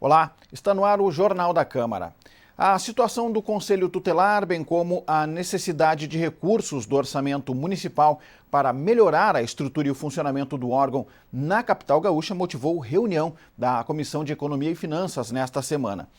Olá, está no ar o Jornal da Câmara. A situação do Conselho Tutelar, bem como a necessidade de recursos do orçamento municipal para melhorar a estrutura e o funcionamento do órgão na capital gaúcha, motivou reunião da Comissão de Economia e Finanças nesta semana.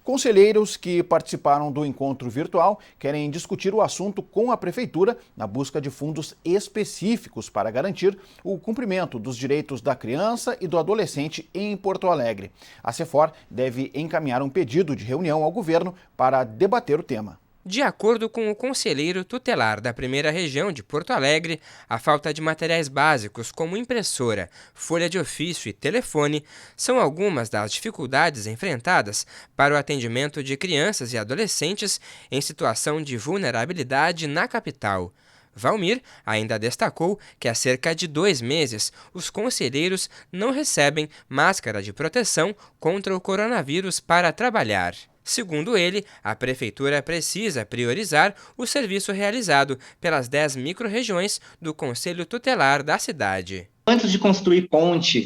Conselheiros que participaram do encontro virtual querem discutir o assunto com a Prefeitura na busca de fundos específicos para garantir o cumprimento dos direitos da criança e do adolescente em Porto Alegre. A CEFOR deve encaminhar um pedido de reunião ao governo para debater o tema. De acordo com o conselheiro tutelar da Primeira Região de Porto Alegre, a falta de materiais básicos como impressora, folha de ofício e telefone são algumas das dificuldades enfrentadas para o atendimento de crianças e adolescentes em situação de vulnerabilidade na capital. Valmir ainda destacou que há cerca de 2 meses os conselheiros não recebem máscara de proteção contra o coronavírus para trabalhar. Segundo ele, a Prefeitura precisa priorizar o serviço realizado pelas 10 micro-regiões do Conselho Tutelar da cidade. Antes de construir ponte,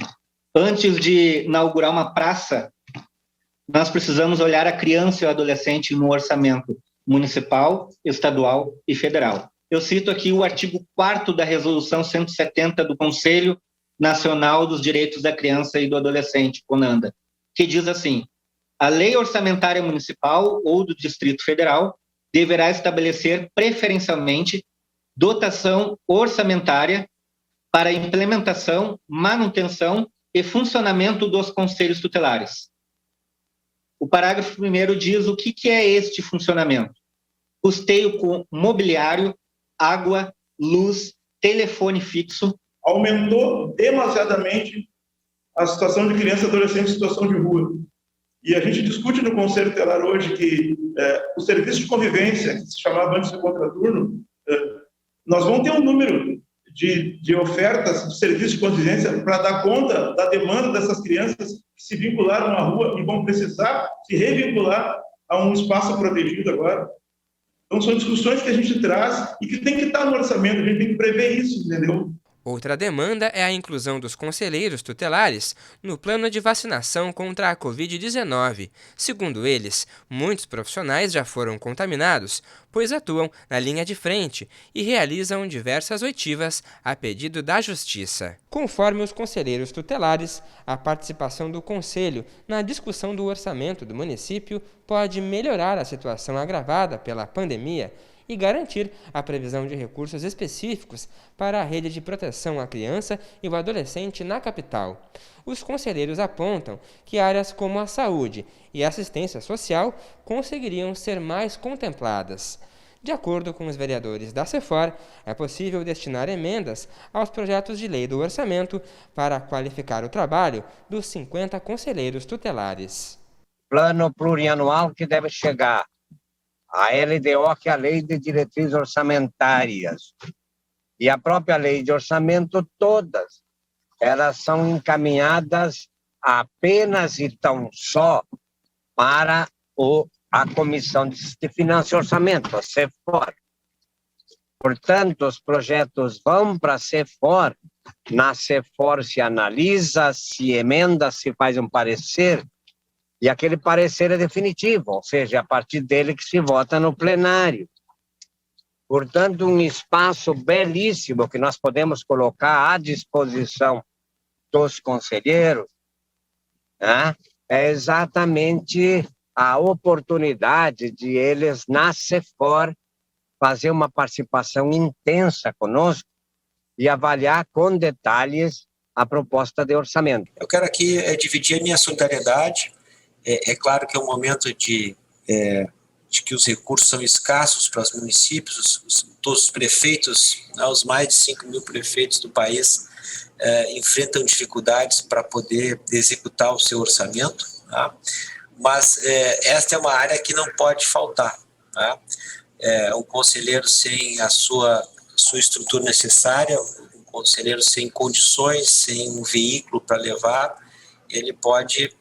antes de inaugurar uma praça, nós precisamos olhar a criança e o adolescente no orçamento municipal, estadual e federal. Eu cito aqui o artigo 4º da Resolução 170 do Conselho Nacional dos Direitos da Criança e do Adolescente, CONANDA, que diz assim: a Lei Orçamentária Municipal ou do Distrito Federal deverá estabelecer preferencialmente dotação orçamentária para a implementação, manutenção e funcionamento dos conselhos tutelares. O parágrafo 1º diz o que é este funcionamento: custeio com mobiliário, água, luz, telefone fixo. Aumentou demasiadamente a situação de criança e adolescente em situação de rua. E a gente discute no Conselho Tutelar hoje que o serviço de convivência, que se chamava antes de contraturno, nós vamos ter um número de ofertas de serviço de convivência para dar conta da demanda dessas crianças que se vincularam à rua e vão precisar se revincular a um espaço protegido agora. Então, são discussões que a gente traz e que tem que estar no orçamento, a gente tem que prever isso, entendeu? Outra demanda é a inclusão dos conselheiros tutelares no plano de vacinação contra a Covid-19. Segundo eles, muitos profissionais já foram contaminados, pois atuam na linha de frente e realizam diversas oitivas a pedido da Justiça. Conforme os conselheiros tutelares, a participação do Conselho na discussão do orçamento do município pode melhorar a situação agravada pela pandemia e garantir a previsão de recursos específicos para a rede de proteção à criança e ao adolescente na capital. Os conselheiros apontam que áreas como a saúde e a assistência social conseguiriam ser mais contempladas. De acordo com os vereadores da CEFOR, é possível destinar emendas aos projetos de lei do orçamento para qualificar o trabalho dos 50 conselheiros tutelares. Plano plurianual que deve chegar. A LDO, que é a Lei de Diretrizes Orçamentárias, e a própria Lei de Orçamento, todas, elas são encaminhadas apenas e tão só para a Comissão de Finanças e Orçamento, a CEFOR. Portanto, os projetos vão para a CEFOR, na CEFOR se analisa, se emenda, se faz um parecer, e aquele parecer é definitivo, ou seja, é a partir dele que se vota no plenário. Portanto, um espaço belíssimo que nós podemos colocar à disposição dos conselheiros, né, é exatamente a oportunidade de eles, na CEFOR, fazer uma participação intensa conosco e avaliar com detalhes a proposta de orçamento. Eu quero aqui dividir a minha solidariedade. É claro que é um momento de que os recursos são escassos para os municípios, todos os prefeitos, os mais de 5 mil prefeitos do país enfrentam dificuldades para poder executar o seu orçamento, tá? Mas esta é uma área que não pode faltar, tá? Um conselheiro sem a sua estrutura necessária, um conselheiro sem condições, sem um veículo para levar, ele pode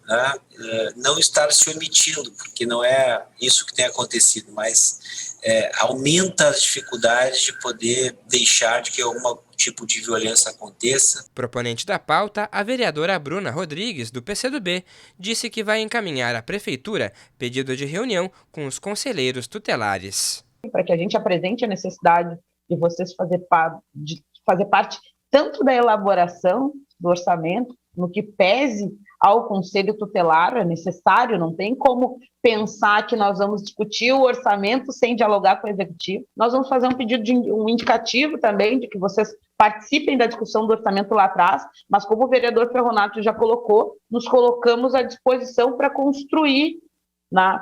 não estar se omitindo, porque não é isso que tem acontecido, mas aumenta as dificuldades de poder deixar de que algum tipo de violência aconteça. Proponente da pauta, a vereadora Bruna Rodrigues, do PCdoB, disse que vai encaminhar à Prefeitura pedido de reunião com os conselheiros tutelares. Para que a gente apresente a necessidade de vocês fazer parte tanto da elaboração do orçamento, no que pese ao Conselho Tutelar, é necessário, não tem como pensar que nós vamos discutir o orçamento sem dialogar com o Executivo. Nós vamos fazer um pedido um indicativo também de que vocês participem da discussão do orçamento lá atrás, mas como o vereador Ferronato já colocou, nos colocamos à disposição para construir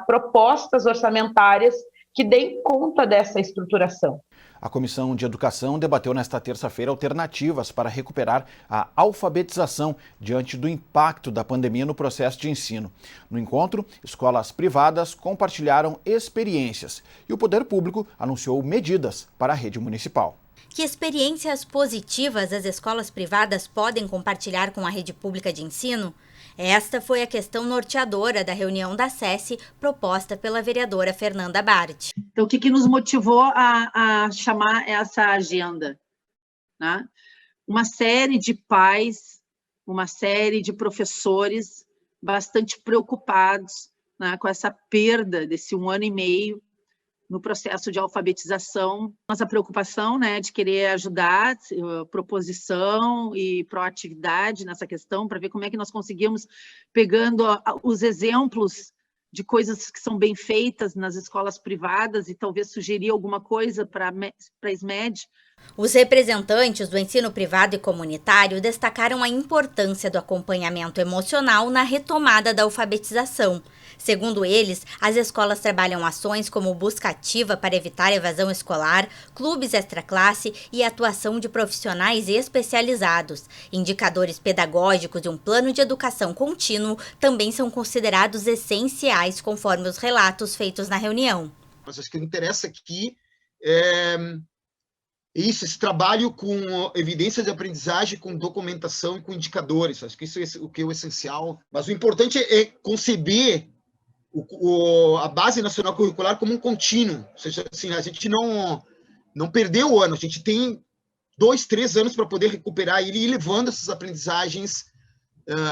propostas orçamentárias que deem conta dessa estruturação. A Comissão de Educação debateu nesta terça-feira alternativas para recuperar a alfabetização diante do impacto da pandemia no processo de ensino. No encontro, escolas privadas compartilharam experiências e o Poder Público anunciou medidas para a rede municipal. Que experiências positivas as escolas privadas podem compartilhar com a rede pública de ensino? Esta foi a questão norteadora da reunião da SESI proposta pela vereadora Fernanda Bart. Então, o que nos motivou a chamar essa agenda? Né? Uma série de pais, uma série de professores bastante preocupados, né, com essa perda desse 1 ano e meio no processo de alfabetização. Nossa preocupação, né, de querer ajudar, proposição e proatividade nessa questão, para ver como é que nós conseguimos, pegando os exemplos de coisas que são bem feitas nas escolas privadas e talvez sugerir alguma coisa para a SMED. Os representantes do ensino privado e comunitário destacaram a importância do acompanhamento emocional na retomada da alfabetização. Segundo eles, as escolas trabalham ações como busca ativa para evitar evasão escolar, clubes extraclasse e atuação de profissionais especializados. Indicadores pedagógicos e um plano de educação contínuo também são considerados essenciais, conforme os relatos feitos na reunião. Mas acho que interessa aqui esse trabalho com evidência de aprendizagem, com documentação e com indicadores. Acho que isso é o que é o essencial. Mas o importante é conceber a Base Nacional Curricular como um contínuo. Ou seja, assim, a gente não perdeu o ano, a gente tem 2, 3 anos para poder recuperar ele e ir levando essas aprendizagens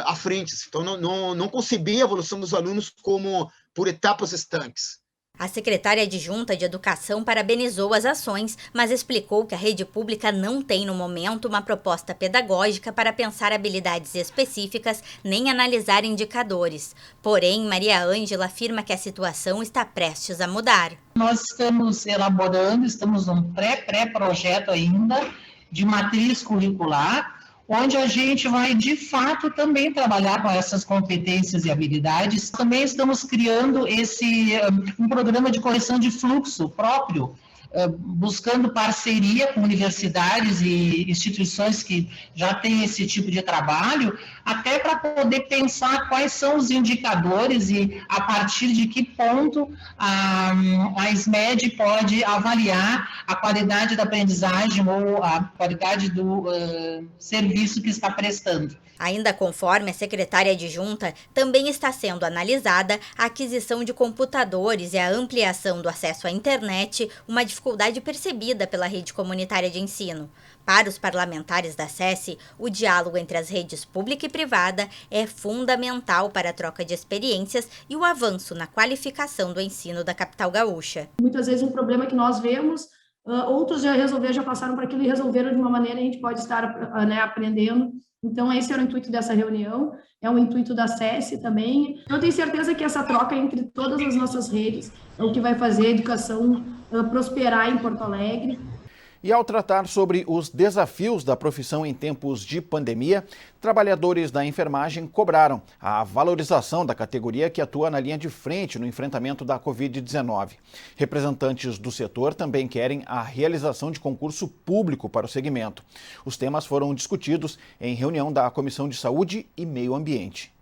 à frente. Então, não conceber a evolução dos alunos como por etapas estanques. A secretária adjunta de Educação parabenizou as ações, mas explicou que a rede pública não tem, no momento, uma proposta pedagógica para pensar habilidades específicas nem analisar indicadores. Porém, Maria Ângela afirma que a situação está prestes a mudar. Nós estamos elaborando, estamos num pré-projeto ainda de matriz curricular, onde a gente vai, de fato, também trabalhar com essas competências e habilidades. Também estamos criando um programa de correção de fluxo próprio, buscando parceria com universidades e instituições que já têm esse tipo de trabalho, até para poder pensar quais são os indicadores e a partir de que ponto a SMED pode avaliar a qualidade da aprendizagem ou a qualidade do serviço que está prestando. Ainda conforme a secretária adjunta, também está sendo analisada a aquisição de computadores e a ampliação do acesso à internet, uma dificuldade percebida pela rede comunitária de ensino. Para os parlamentares da SESI, o diálogo entre as redes pública e privada é fundamental para a troca de experiências e o avanço na qualificação do ensino da capital gaúcha. Muitas vezes um problema que nós vemos, outros já passaram por aquilo e resolveram de uma maneira, a gente pode estar aprendendo. Então, esse era o intuito dessa reunião, é o intuito da SESI também. Eu tenho certeza que essa troca entre todas as nossas redes é o que vai fazer a educação prosperar em Porto Alegre. E ao tratar sobre os desafios da profissão em tempos de pandemia, trabalhadores da enfermagem cobraram a valorização da categoria que atua na linha de frente no enfrentamento da Covid-19. Representantes do setor também querem a realização de concurso público para o segmento. Os temas foram discutidos em reunião da Comissão de Saúde e Meio Ambiente.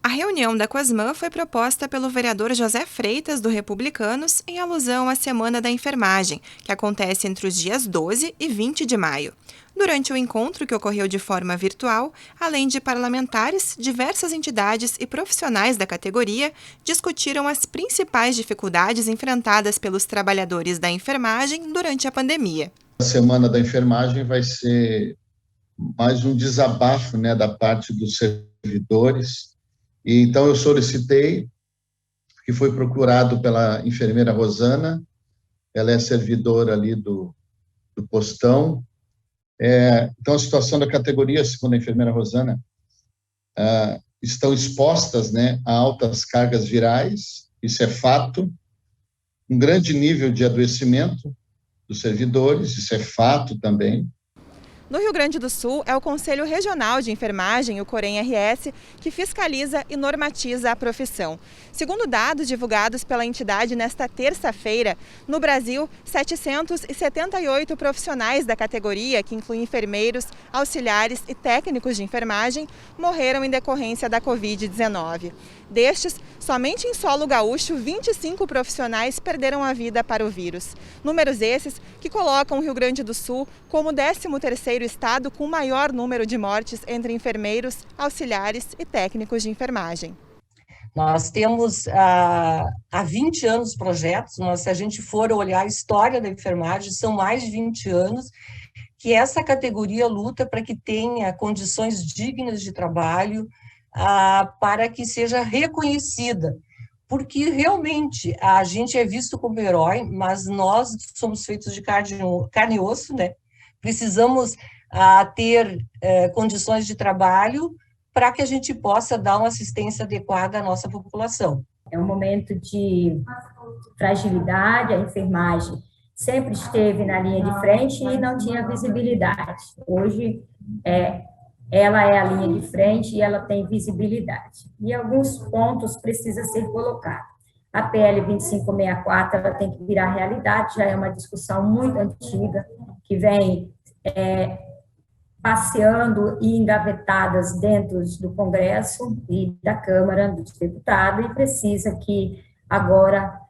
A reunião da Coasman foi proposta pelo vereador José Freitas, do Republicanos, em alusão à Semana da Enfermagem, que acontece entre os dias 12 e 20 de maio. Durante o encontro, que ocorreu de forma virtual, além de parlamentares, diversas entidades e profissionais da categoria discutiram as principais dificuldades enfrentadas pelos trabalhadores da enfermagem durante a pandemia. A Semana da Enfermagem vai ser mais um desabafo, né, da parte dos servidores. E então eu solicitei, que foi procurado pela enfermeira Rosana, ela é servidora ali do postão. Então a situação da categoria, segundo a enfermeira Rosana, estão expostas, né, a altas cargas virais, isso é fato, um grande nível de adoecimento dos servidores, isso é fato também. No Rio Grande do Sul, é o Conselho Regional de Enfermagem, o COREN-RS, que fiscaliza e normatiza a profissão. Segundo dados divulgados pela entidade nesta terça-feira, no Brasil, 778 profissionais da categoria, que incluem enfermeiros, auxiliares e técnicos de enfermagem, morreram em decorrência da Covid-19. Destes, somente em solo gaúcho, 25 profissionais perderam a vida para o vírus. Números esses que colocam o Rio Grande do Sul como o 13º estado com o maior número de mortes entre enfermeiros, auxiliares e técnicos de enfermagem. Nós temos há 20 anos projetos, mas se a gente for olhar a história da enfermagem, são mais de 20 anos que essa categoria luta para que tenha condições dignas de trabalho, para que seja reconhecida, porque realmente a gente é visto como herói, mas nós somos feitos de carne e osso, né? Precisamos ter condições de trabalho para que a gente possa dar uma assistência adequada à nossa população. É um momento de fragilidade, a enfermagem sempre esteve na linha de frente e não tinha visibilidade. Hoje, ela é a linha de frente e ela tem visibilidade. E alguns pontos precisam ser colocados. A PL 2564 ela tem que virar realidade, já é uma discussão muito antiga, que vem passeando e engavetadas dentro do Congresso e da Câmara dos Deputados, e precisa que agora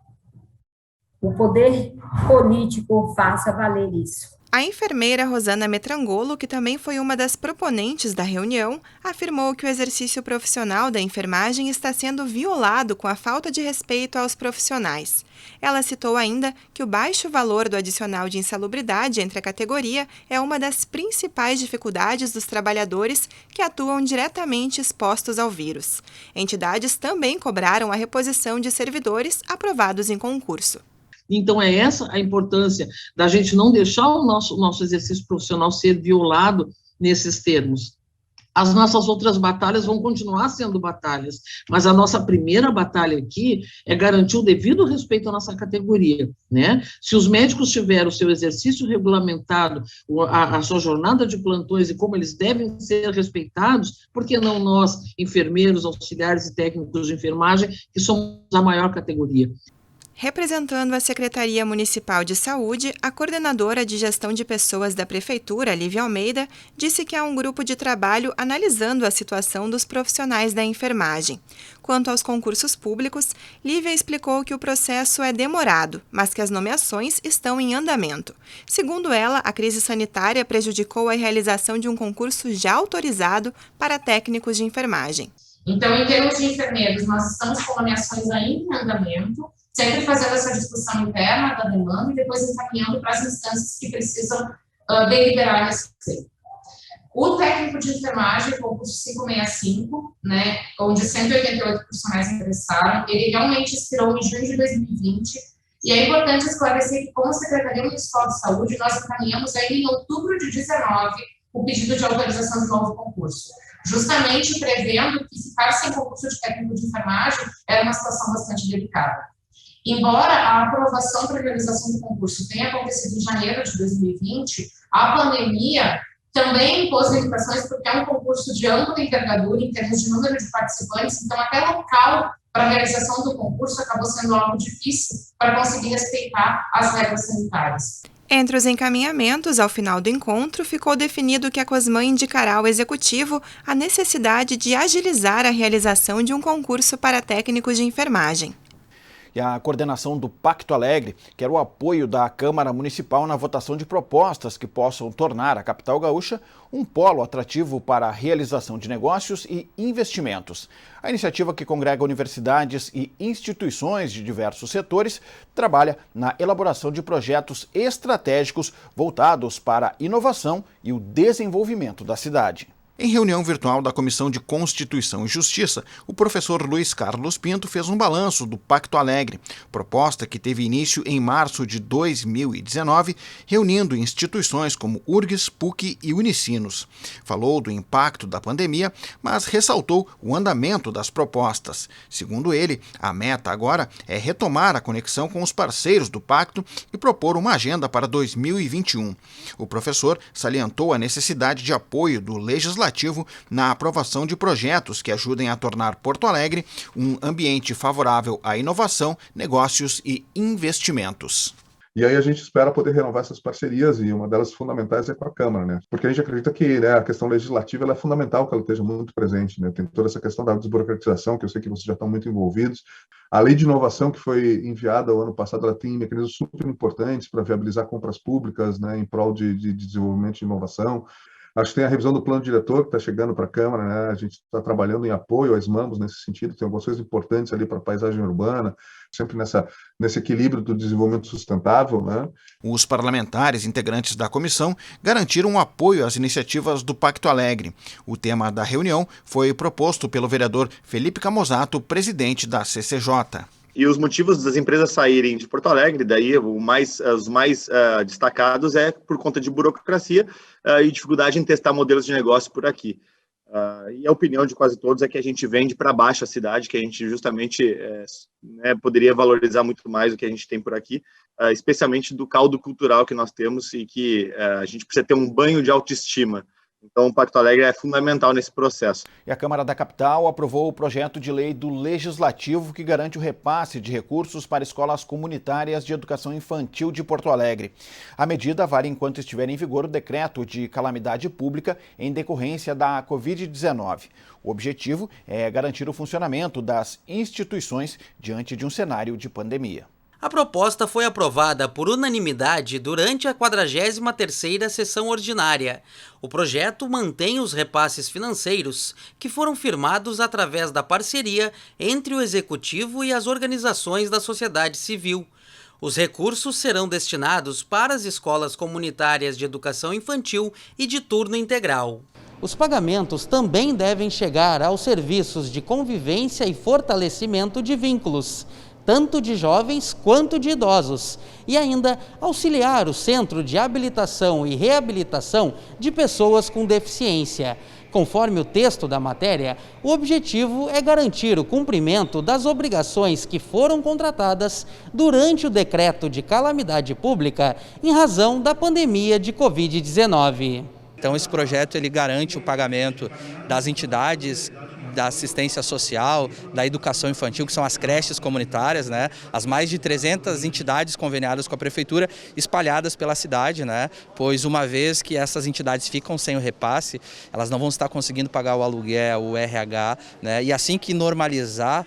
o poder político faça valer isso. A enfermeira Rosana Metrangolo, que também foi uma das proponentes da reunião, afirmou que o exercício profissional da enfermagem está sendo violado com a falta de respeito aos profissionais. Ela citou ainda que o baixo valor do adicional de insalubridade entre a categoria é uma das principais dificuldades dos trabalhadores que atuam diretamente expostos ao vírus. Entidades também cobraram a reposição de servidores aprovados em concurso. Então, é essa a importância da gente não deixar o nosso exercício profissional ser violado nesses termos. As nossas outras batalhas vão continuar sendo batalhas, mas a nossa primeira batalha aqui é garantir o devido respeito à nossa categoria, né? Se os médicos tiverem o seu exercício regulamentado, a sua jornada de plantões e como eles devem ser respeitados, por que não nós, enfermeiros, auxiliares e técnicos de enfermagem, que somos a maior categoria? Representando a Secretaria Municipal de Saúde, a coordenadora de gestão de pessoas da Prefeitura, Lívia Almeida, disse que há um grupo de trabalho analisando a situação dos profissionais da enfermagem. Quanto aos concursos públicos, Lívia explicou que o processo é demorado, mas que as nomeações estão em andamento. Segundo ela, a crise sanitária prejudicou a realização de um concurso já autorizado para técnicos de enfermagem. Então, em termos de enfermeiros, nós estamos com nomeações ainda em andamento, sempre fazendo essa discussão interna da demanda e depois encaminhando para as instâncias que precisam deliberar nesse conceito. O técnico de enfermagem, concurso 565, né, onde 188 profissionais interessaram, ele realmente expirou em junho de 2020, e é importante esclarecer que, com a Secretaria Municipal de Saúde, nós encaminhamos ainda em outubro de 2019 o pedido de autorização de novo concurso, justamente prevendo que ficar sem concurso de técnico de enfermagem era uma situação bastante delicada. Embora a aprovação para a realização do concurso tenha acontecido em janeiro de 2020, a pandemia também impôs limitações porque é um concurso de ampla envergadura em termos de número de participantes, então até local para a realização do concurso acabou sendo algo difícil para conseguir respeitar as regras sanitárias. Entre os encaminhamentos, ao final do encontro, ficou definido que a Cosman indicará ao Executivo a necessidade de agilizar a realização de um concurso para técnicos de enfermagem. E a coordenação do Pacto Alegre quer o apoio da Câmara Municipal na votação de propostas que possam tornar a capital gaúcha um polo atrativo para a realização de negócios e investimentos. A iniciativa, que congrega universidades e instituições de diversos setores, trabalha na elaboração de projetos estratégicos voltados para a inovação e o desenvolvimento da cidade. Em reunião virtual da Comissão de Constituição e Justiça, o professor Luiz Carlos Pinto fez um balanço do Pacto Alegre, proposta que teve início em março de 2019, reunindo instituições como URGS, PUC e Unicinos. Falou do impacto da pandemia, mas ressaltou o andamento das propostas. Segundo ele, a meta agora é retomar a conexão com os parceiros do pacto e propor uma agenda para 2021. O professor salientou a necessidade de apoio do legislativo na aprovação de projetos que ajudem a tornar Porto Alegre um ambiente favorável à inovação, negócios e investimentos. E aí a gente espera poder renovar essas parcerias, e uma delas fundamentais é com a Câmara, né? Porque a gente acredita que, né, a questão legislativa ela é fundamental que ela esteja muito presente, né? Tem toda essa questão da desburocratização, que eu sei que vocês já estão muito envolvidos. A lei de inovação que foi enviada o ano passado, ela tem mecanismos super importantes para viabilizar compras públicas, né, em prol de desenvolvimento de inovação. Acho que tem a revisão do plano diretor que está chegando para a Câmara, né? A gente está trabalhando em apoio às MAMBOS nesse sentido, tem algumas coisas importantes ali para a paisagem urbana, sempre nesse equilíbrio do desenvolvimento sustentável, né? Os parlamentares integrantes da comissão garantiram um apoio às iniciativas do Pacto Alegre. O tema da reunião foi proposto pelo vereador Felipe Camozato, presidente da CCJ. E os motivos das empresas saírem de Porto Alegre, daí os mais destacados é por conta de burocracia e dificuldade em testar modelos de negócio por aqui. E a opinião de quase todos é que a gente vende para baixo a cidade, que a gente justamente poderia valorizar muito mais o que a gente tem por aqui, especialmente do caldo cultural que nós temos e que a gente precisa ter um banho de autoestima. Então, o Pacto Alegre é fundamental nesse processo. E a Câmara da Capital aprovou o projeto de lei do Legislativo que garante o repasse de recursos para escolas comunitárias de educação infantil de Porto Alegre. A medida vale enquanto estiver em vigor o decreto de calamidade pública em decorrência da Covid-19. O objetivo é garantir o funcionamento das instituições diante de um cenário de pandemia. A proposta foi aprovada por unanimidade durante a 43ª sessão ordinária. O projeto mantém os repasses financeiros que foram firmados através da parceria entre o Executivo e as organizações da sociedade civil. Os recursos serão destinados para as escolas comunitárias de educação infantil e de turno integral. Os pagamentos também devem chegar aos serviços de convivência e fortalecimento de vínculos, tanto de jovens quanto de idosos, e ainda auxiliar o Centro de Habilitação e Reabilitação de Pessoas com Deficiência. Conforme o texto da matéria, o objetivo é garantir o cumprimento das obrigações que foram contratadas durante o decreto de calamidade pública em razão da pandemia de Covid-19. Então, esse projeto ele garante o pagamento das entidades da assistência social, da educação infantil, que são as creches comunitárias, né? As mais de 300 entidades conveniadas com a prefeitura, espalhadas pela cidade, né? Pois uma vez que essas entidades ficam sem o repasse, elas não vão estar conseguindo pagar o aluguel, o RH, né? E assim que normalizar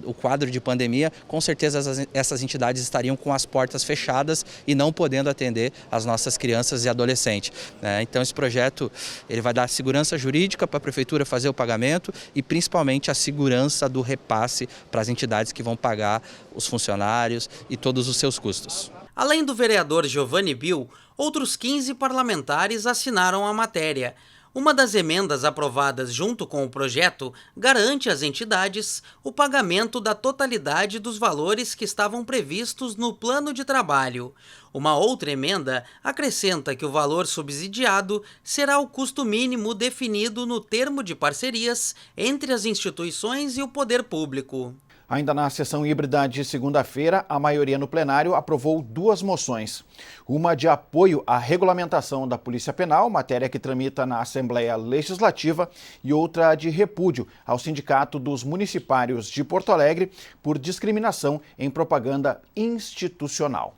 o quadro de pandemia, com certeza essas entidades estariam com as portas fechadas e não podendo atender as nossas crianças e adolescentes, né? Então esse projeto ele vai dar segurança jurídica para a prefeitura fazer o pagamento e principalmente a segurança do repasse para as entidades que vão pagar os funcionários e todos os seus custos. Além do vereador Giovanni Bill, outros 15 parlamentares assinaram a matéria. Uma das emendas aprovadas junto com o projeto garante às entidades o pagamento da totalidade dos valores que estavam previstos no plano de trabalho. Uma outra emenda acrescenta que o valor subsidiado será o custo mínimo definido no termo de parcerias entre as instituições e o poder público. Ainda na sessão híbrida de segunda-feira, a maioria no plenário aprovou 2 moções. Uma de apoio à regulamentação da Polícia Penal, matéria que tramita na Assembleia Legislativa, e outra de repúdio ao Sindicato dos Municipários de Porto Alegre por discriminação em propaganda institucional.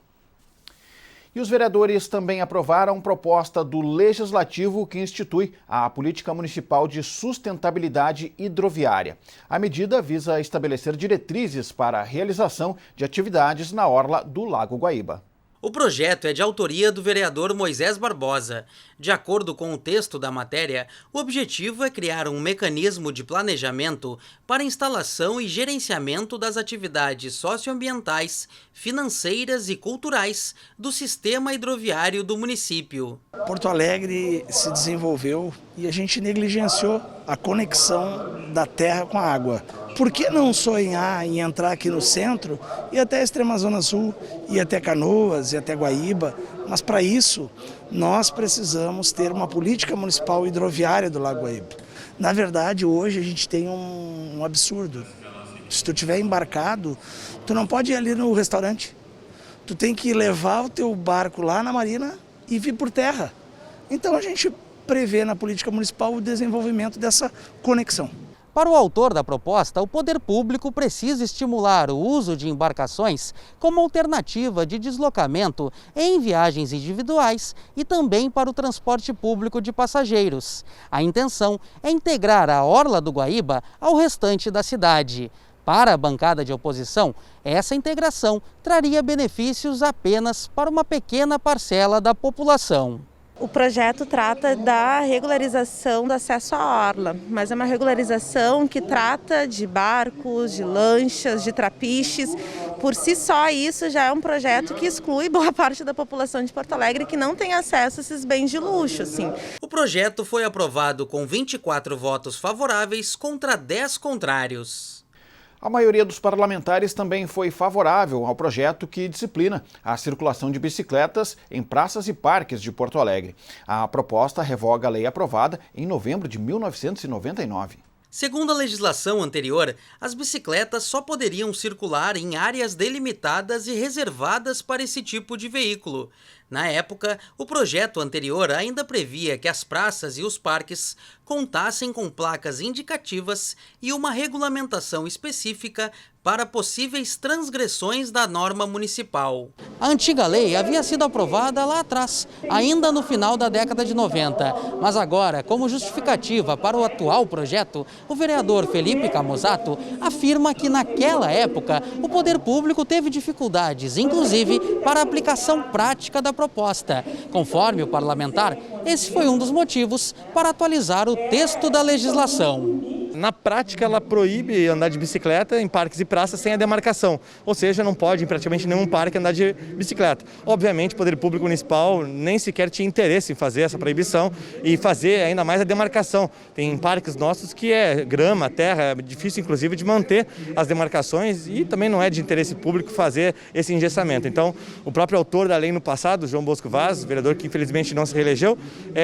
E os vereadores também aprovaram proposta do Legislativo que institui a Política Municipal de Sustentabilidade Hidroviária. A medida visa estabelecer diretrizes para a realização de atividades na orla do Lago Guaíba. O projeto é de autoria do vereador Moisés Barbosa. De acordo com o texto da matéria, o objetivo é criar um mecanismo de planejamento para instalação e gerenciamento das atividades socioambientais, financeiras e culturais do sistema hidroviário do município. Porto Alegre se desenvolveu e a gente negligenciou a conexão da terra com a água. Por que não sonhar em entrar aqui no centro e até a extrema zona sul, e até Canoas, e até Guaíba? Mas para isso, nós precisamos ter uma política municipal hidroviária do Lago Guaíba. Na verdade, hoje a gente tem um absurdo. Se tu estiver embarcado, tu não pode ir ali no restaurante. Tu tem que levar o teu barco lá na marina e vir por terra. Então a gente prevê na política municipal o desenvolvimento dessa conexão. Para o autor da proposta, o poder público precisa estimular o uso de embarcações como alternativa de deslocamento em viagens individuais e também para o transporte público de passageiros. A intenção é integrar a orla do Guaíba ao restante da cidade. Para a bancada de oposição, essa integração traria benefícios apenas para uma pequena parcela da população. O projeto trata da regularização do acesso à orla, mas é uma regularização que trata de barcos, de lanchas, de trapiches. Por si só, isso já é um projeto que exclui boa parte da população de Porto Alegre que não tem acesso a esses bens de luxo, assim. O projeto foi aprovado com 24 votos favoráveis contra 10 contrários. A maioria dos parlamentares também foi favorável ao projeto que disciplina a circulação de bicicletas em praças e parques de Porto Alegre. A proposta revoga a lei aprovada em novembro de 1999. Segundo a legislação anterior, as bicicletas só poderiam circular em áreas delimitadas e reservadas para esse tipo de veículo. Na época, o projeto anterior ainda previa que as praças e os parques contassem com placas indicativas e uma regulamentação específica para possíveis transgressões da norma municipal. A antiga lei havia sido aprovada lá atrás, ainda no final da década de 90. Mas agora, como justificativa para o atual projeto, o vereador Felipe Camozato afirma que naquela época o poder público teve dificuldades, inclusive para a aplicação prática da proposta. Conforme o parlamentar, esse foi um dos motivos para atualizar o texto da legislação. Na prática, ela proíbe andar de bicicleta em parques e praças sem a demarcação, ou seja, não pode em praticamente nenhum parque andar de bicicleta. Obviamente, o Poder Público Municipal nem sequer tinha interesse em fazer essa proibição e fazer ainda mais a demarcação. Tem parques nossos que é grama, terra, é difícil inclusive de manter as demarcações e também não é de interesse público fazer esse engessamento. Então, o próprio autor da lei no passado, João Bosco Vaz, vereador que infelizmente não se reelegeu,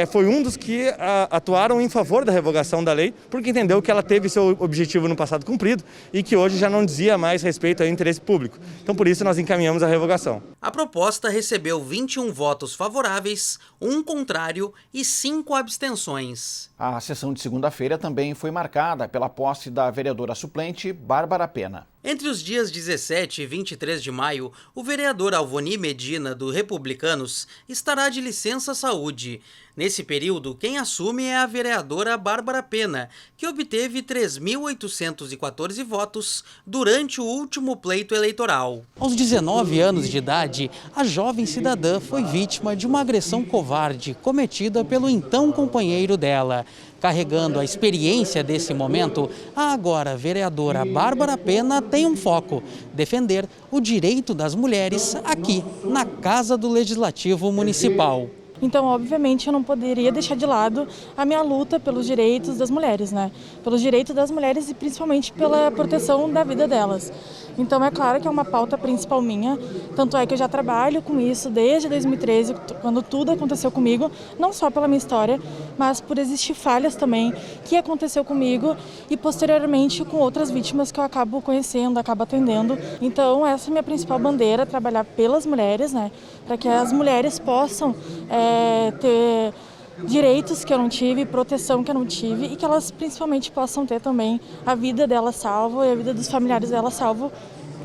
foi um dos que atuaram em favor da revogação da lei, porque entendeu que ela teve seu objetivo no passado cumprido e que hoje já não dizia mais respeito ao interesse público. Então, por isso, nós encaminhamos a revogação. A proposta recebeu 21 votos favoráveis, 1 contrário e 5 abstenções. A sessão de segunda-feira também foi marcada pela posse da vereadora suplente Bárbara Pena. Entre os dias 17 e 23 de maio, o vereador Alvoni Medina, do Republicanos, estará de licença saúde. Nesse período, quem assume é a vereadora Bárbara Pena, que obteve 3.814 votos durante o último pleito eleitoral. Aos 19 anos de idade, a jovem cidadã foi vítima de uma agressão covarde cometida pelo então companheiro dela. Carregando a experiência desse momento, a agora vereadora Bárbara Pena tem um foco: defender o direito das mulheres aqui na Casa do Legislativo Municipal. Então, obviamente, eu não poderia deixar de lado a minha luta pelos direitos das mulheres, né? Pelos direitos das mulheres e principalmente pela proteção da vida delas. Então, é claro que é uma pauta principal minha, tanto é que eu já trabalho com isso desde 2013, quando tudo aconteceu comigo, não só pela minha história, mas por existir falhas também que aconteceu comigo e posteriormente com outras vítimas que eu acabo conhecendo, acabo atendendo. Então, essa é a minha principal bandeira, trabalhar pelas mulheres, né? Para que as mulheres possam ter direitos que eu não tive, proteção que eu não tive e que elas principalmente possam ter também a vida delas salvo e a vida dos familiares delas salvo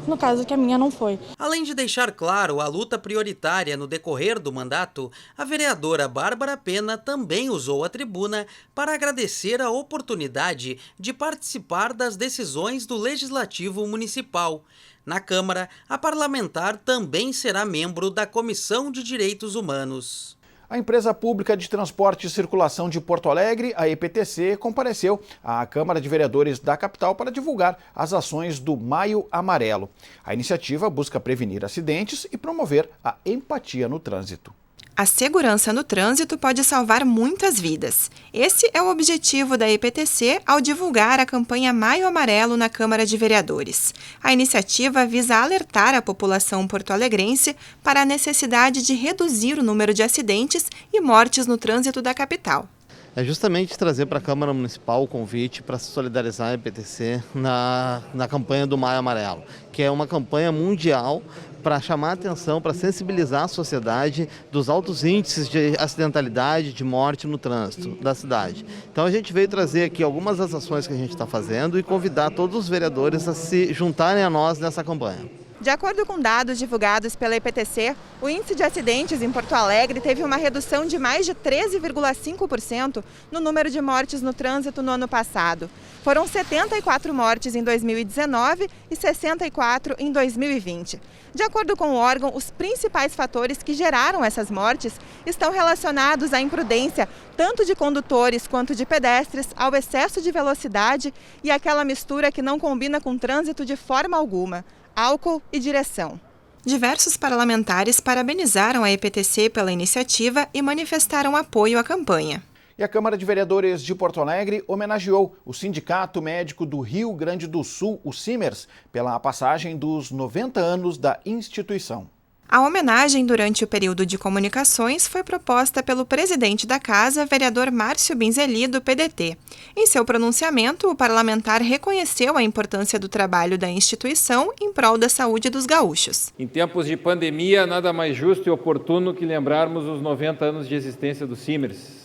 no caso que a minha não foi. Além de deixar claro a luta prioritária no decorrer do mandato, a vereadora Bárbara Pena também usou a tribuna para agradecer a oportunidade de participar das decisões do Legislativo Municipal. Na Câmara, a parlamentar também será membro da Comissão de Direitos Humanos. A Empresa Pública de Transporte e Circulação de Porto Alegre, a EPTC, compareceu à Câmara de Vereadores da capital para divulgar as ações do Maio Amarelo. A iniciativa busca prevenir acidentes e promover a empatia no trânsito. A segurança no trânsito pode salvar muitas vidas. Esse é o objetivo da EPTC ao divulgar a campanha Maio Amarelo na Câmara de Vereadores. A iniciativa visa alertar a população porto-alegrense para a necessidade de reduzir o número de acidentes e mortes no trânsito da capital. É justamente trazer para a Câmara Municipal o convite para se solidarizar a EPTC na campanha do Maio Amarelo, que é uma campanha mundial para chamar a atenção, para sensibilizar a sociedade dos altos índices de acidentalidade, de morte no trânsito da cidade. Então a gente veio trazer aqui algumas das ações que a gente está fazendo e convidar todos os vereadores a se juntarem a nós nessa campanha. De acordo com dados divulgados pela EPTC, o índice de acidentes em Porto Alegre teve uma redução de mais de 13,5% no número de mortes no trânsito no ano passado. Foram 74 mortes em 2019 e 64 em 2020. De acordo com o órgão, os principais fatores que geraram essas mortes estão relacionados à imprudência, tanto de condutores quanto de pedestres, ao excesso de velocidade e àquela mistura que não combina com o trânsito de forma alguma: álcool e direção. Diversos parlamentares parabenizaram a EPTC pela iniciativa e manifestaram apoio à campanha. E a Câmara de Vereadores de Porto Alegre homenageou o Sindicato Médico do Rio Grande do Sul, o Simers, pela passagem dos 90 anos da instituição. A homenagem durante o período de comunicações foi proposta pelo presidente da Casa, vereador Márcio Binzeli, do PDT. Em seu pronunciamento, o parlamentar reconheceu a importância do trabalho da instituição em prol da saúde dos gaúchos. Em tempos de pandemia, nada mais justo e oportuno que lembrarmos os 90 anos de existência do Simers.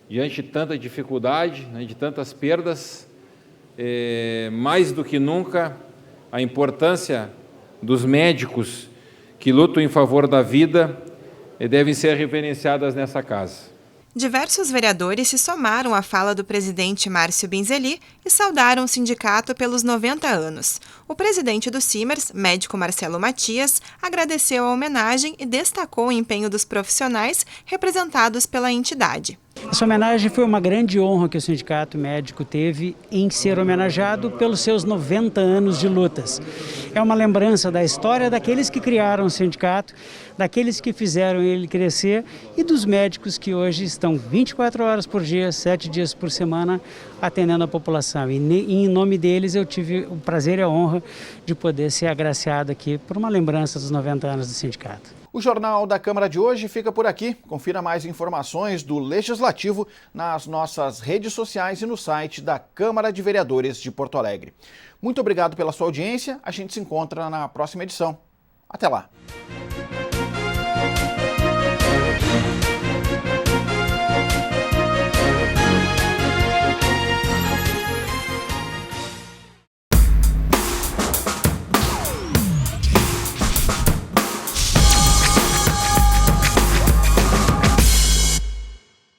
Diante de tanta dificuldade, de tantas perdas, mais do que nunca, a importância dos médicos que lutam em favor da vida devem ser reverenciadas nessa casa. Diversos vereadores se somaram à fala do presidente Márcio Binzeli e saudaram o sindicato pelos 90 anos. O presidente do Simers, médico Marcelo Matias, agradeceu a homenagem e destacou o empenho dos profissionais representados pela entidade. Essa homenagem foi uma grande honra que o Sindicato Médico teve em ser homenageado pelos seus 90 anos de lutas. É uma lembrança da história daqueles que criaram o sindicato, daqueles que fizeram ele crescer e dos médicos que hoje estão 24 horas por dia, 7 dias por semana, atendendo a população. E em nome deles eu tive o prazer e a honra de poder ser agraciado aqui por uma lembrança dos 90 anos do sindicato. O Jornal da Câmara de hoje fica por aqui. Confira mais informações do Legislativo nas nossas redes sociais e no site da Câmara de Vereadores de Porto Alegre. Muito obrigado pela sua audiência. A gente se encontra na próxima edição. Até lá!